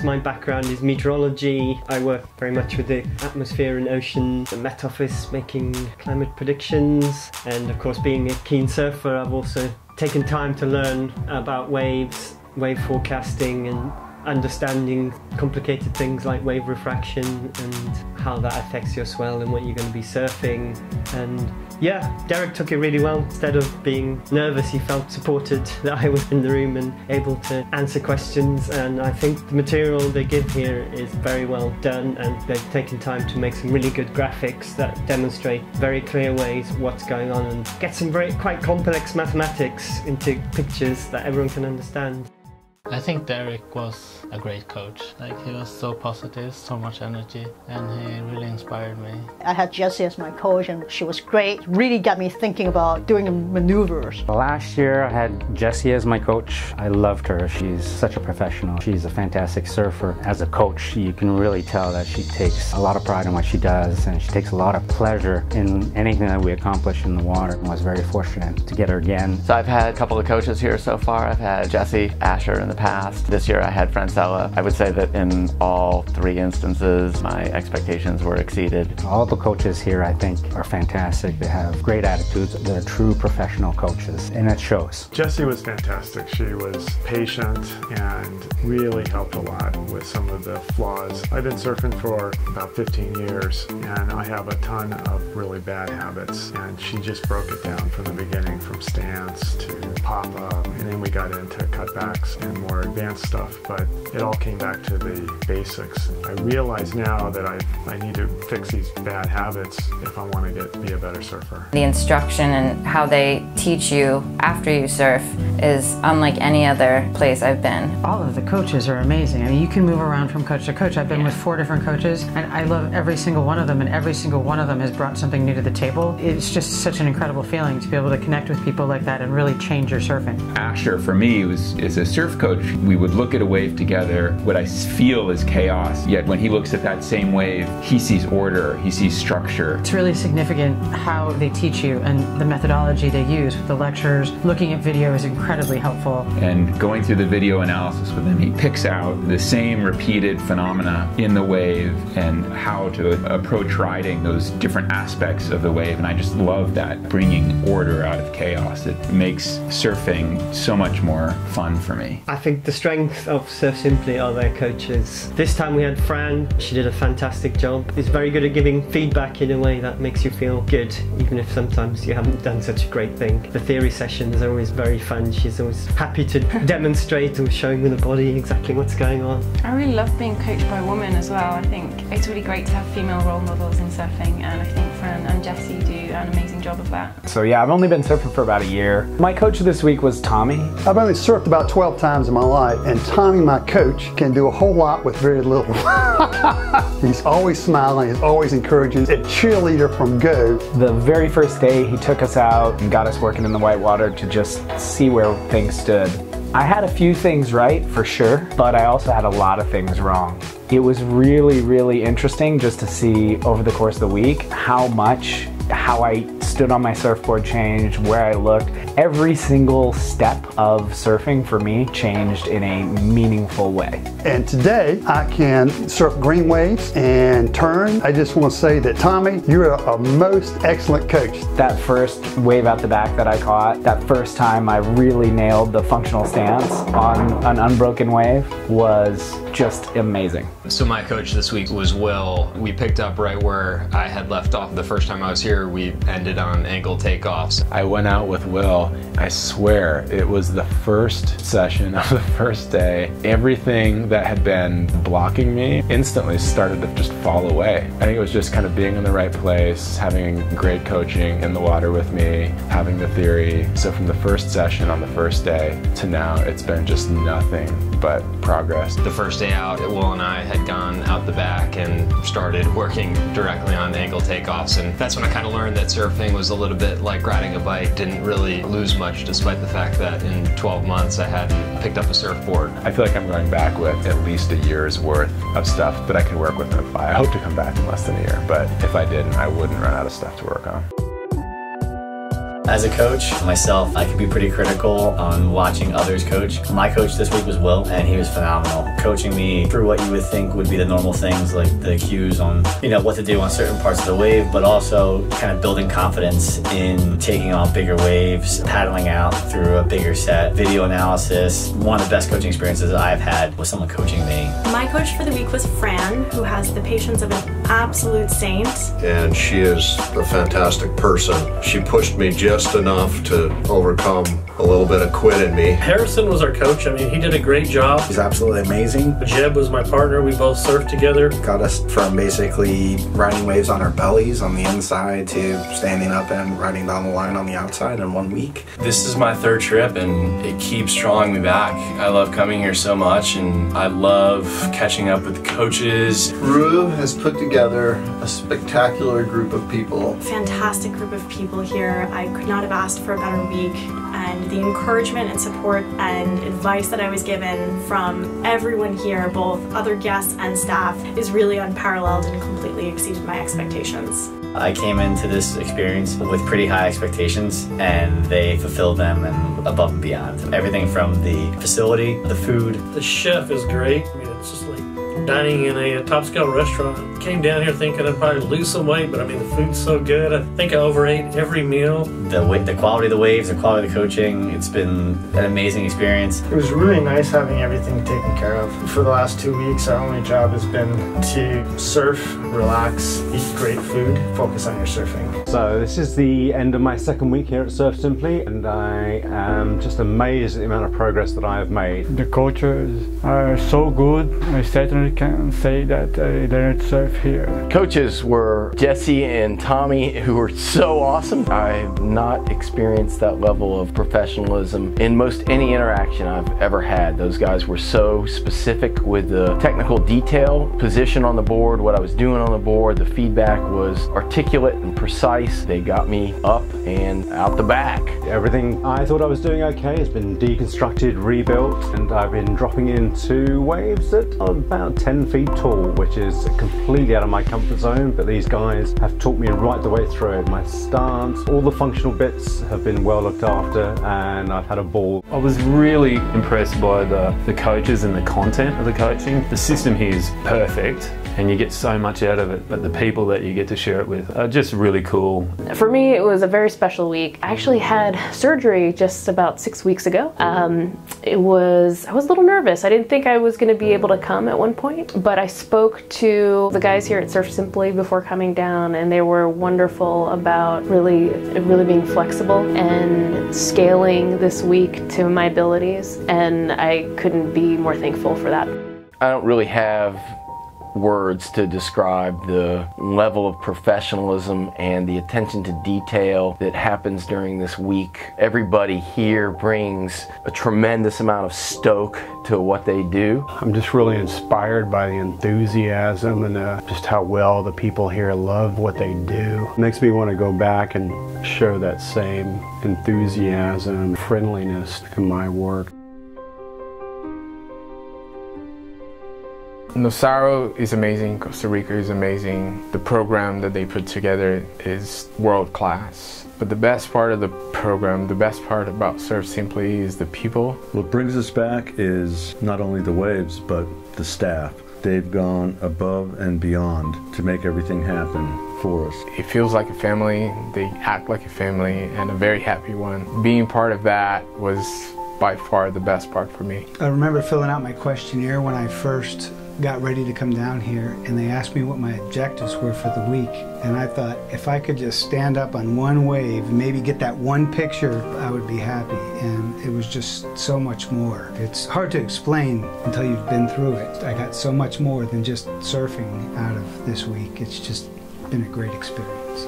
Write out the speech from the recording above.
my background is meteorology. I work very much with the atmosphere and ocean, the Met Office, making climate predictions, and of course being a keen surfer, I've also taken time to learn about waves, wave forecasting, and understanding complicated things like wave refraction and how that affects your swell and what you're going to be surfing. And yeah, Derek took it really well. Instead of being nervous, he felt supported that I was in the room and able to answer questions. And I think the material they give here is very well done, and they've taken time to make some really good graphics that demonstrate very clear ways what's going on and get some quite complex mathematics into pictures that everyone can understand. I think Derek was a great coach. Like, he was so positive, so much energy, and he really inspired me. I had Jessie as my coach, and she was great. Really got me thinking about doing maneuvers. Last year I had Jessie as my coach. I loved her. She's such a professional. She's a fantastic surfer. As a coach, you can really tell that she takes a lot of pride in what she does, and she takes a lot of pleasure in anything that we accomplish in the water. I was very fortunate to get her again. So I've had a couple of coaches here so far. I've had Jessie, Asher in the past. This year I had Francella. I would say that in all three instances my expectations were exceeded. All the coaches here, I think, are fantastic. They have great attitudes. They're true professional coaches, and it shows. Jessie was fantastic. She was patient and really helped a lot with some of the flaws. I've been surfing for about 15 years, and I have a ton of really bad habits, and she just broke it down from the beginning, from stance to pop-up, and then we got into cutbacks and more advanced stuff, but it all came back to the basics. I realize now that I need to fix these bad habits if I want to be a better surfer. The instruction and how they teach you after you surf is unlike any other place I've been. All of the coaches are amazing. I mean, you can move around from coach to coach. I've been with 4 different coaches, and I love every single one of them, and every single one of them has brought something new to the table. It's just such an incredible feeling to be able to connect with people like that and really change your surfing. Asher, for me, is a surf coach. We would look at a wave together. What I feel is chaos, yet when he looks at that same wave, he sees order, he sees structure. It's really significant how they teach you, and the methodology they use with the lectures. Looking at video is incredibly helpful. And going through the video analysis with him, he picks out the same repeated phenomena in the wave and how to approach riding those different aspects of the wave. And I just love that, bringing order out of chaos. It makes surfing so much more fun for me. I think the strength of Surf Simply are their coaches. This time we had Fran. She did a fantastic job. She's very good at giving feedback in a way that makes you feel good, even if sometimes you haven't done such a great thing. The theory sessions are always very fun. She's always happy to demonstrate or showing with the body exactly what's going on. I really love being coached by a woman as well. I think it's really great to have female role models in surfing, and I think Fran and Jessie do an amazing job of that. So yeah, I've only been surfing for about a year. My coach this week was Tommy. I've only surfed about 12 times in my life, and Tommy, my coach, can do a whole lot with very little. He's always smiling, he's always encouraging. A cheerleader from Go. The very first day he took us out and got us working in the whitewater to just see where things stood. I had a few things right, for sure, but I also had a lot of things wrong. It was really, really interesting just to see over the course of the week how I stood on my surfboard changed, where I looked. Every single step of surfing for me changed in a meaningful way. And today I can surf green waves and turn. I just want to say that Tommy, you're a most excellent coach. That first wave out the back that I caught, that first time I really nailed the functional stance on an unbroken wave was just amazing. So my coach this week was Will. We picked up right where I had left off the first time I was here. We ended on angle takeoffs. I went out with Will. I swear it was the first session of the first day. Everything that had been blocking me instantly started to just fall away. I think it was just kind of being in the right place, having great coaching in the water with me, having the theory. So from the first session on the first day to now, it's been just nothing but progress. The first day out, Will and I had gone out the back and started working directly on angle takeoffs, and that's when I kind of learned that surfing was a little bit like riding a bike. Didn't really lose much despite the fact that in 12 months I hadn't picked up a surfboard. I feel like I'm going back with at least a year's worth of stuff that I can work with and apply. I hope to come back in less than a year, but if I didn't, I wouldn't run out of stuff to work on. As a coach, myself, I can be pretty critical on watching others coach. My coach this week was Will, and he was phenomenal. Coaching me through what you would think would be the normal things, like the cues on, what to do on certain parts of the wave, but also kind of building confidence in taking on bigger waves, paddling out through a bigger set, video analysis. One of the best coaching experiences I've had was someone coaching me. My coach for the week was Fran, who has the patience of an absolute saint. And she is a fantastic person. She pushed me just enough to overcome a little bit of quit in me. Harrison was our coach. I mean, he did a great job. He's absolutely amazing. Jeb was my partner. We both surfed together. Got us from basically riding waves on our bellies on the inside to standing up and riding down the line on the outside in 1 week. This is my third trip and it keeps drawing me back. I love coming here so much and I love catching up with the coaches. Rue has put together a spectacular group of people. Fantastic group of people here. I could not have asked for a better week, and the encouragement and support and advice that I was given from everyone here, both other guests and staff, is really unparalleled and completely exceeded my expectations. I came into this experience with pretty high expectations and they fulfilled them and above and beyond. Everything from the facility, the food. The chef is great. I mean, it's just like dining in a top-scale restaurant. Came down here thinking I'd probably lose some weight, but I mean, the food's so good. I think I overate every meal. The quality of the waves, the quality of the coaching, it's been an amazing experience. It was really nice having everything taken care of. For the last 2 weeks, our only job has been to surf, relax, eat great food, focus on your surfing. So this is the end of my second week here at Surf Simply, and I am just amazed at the amount of progress that I have made. The coaches are so good. I certainly can say that I learned to surf here. Coaches were Jesse and Tommy, who were so awesome. I've not experienced that level of professionalism in most any interaction I've ever had. Those guys were so specific with the technical detail, position on the board, what I was doing on the board. The feedback was articulate and precise. They got me up and out the back. Everything I thought I was doing okay has been deconstructed, rebuilt, and I've been dropping into waves that are about 10 feet tall, which is completely out of my comfort zone, but these guys have taught me right the way through it. My stance, all the functional bits have been well looked after, and I've had a ball. I was really impressed by the coaches and the content of the coaching. The system here is perfect and you get so much out of it, but the people that you get to share it with are just really cool. For me, it was a very special week. I actually had surgery just about 6 weeks ago. I was a little nervous. I didn't think I was going to be able to come at one point, but I spoke to the guys here at Surf Simply before coming down, and they were wonderful about really being flexible and scaling this week to my abilities, and I couldn't be more thankful for that. I don't really have words to describe the level of professionalism and the attention to detail that happens during this week. Everybody here brings a tremendous amount of stoke to what they do. I'm just really inspired by the enthusiasm and just how well the people here love what they do. It makes me want to go back and show that same enthusiasm, friendliness in my work. Nosaro is amazing, Costa Rica is amazing. The program that they put together is world class. But the best part of the program, the best part about Surf Simply is the people. What brings us back is not only the waves, but the staff. They've gone above and beyond to make everything happen for us. It feels like a family, they act like a family, and a very happy one. Being part of that was by far the best part for me. I remember filling out my questionnaire when I first got ready to come down here, and they asked me what my objectives were for the week, and I thought if I could just stand up on one wave and maybe get that one picture, I would be happy. And it was just so much more. It's hard to explain until you've been through it. I got so much more than just surfing out of this week. It's just been a great experience.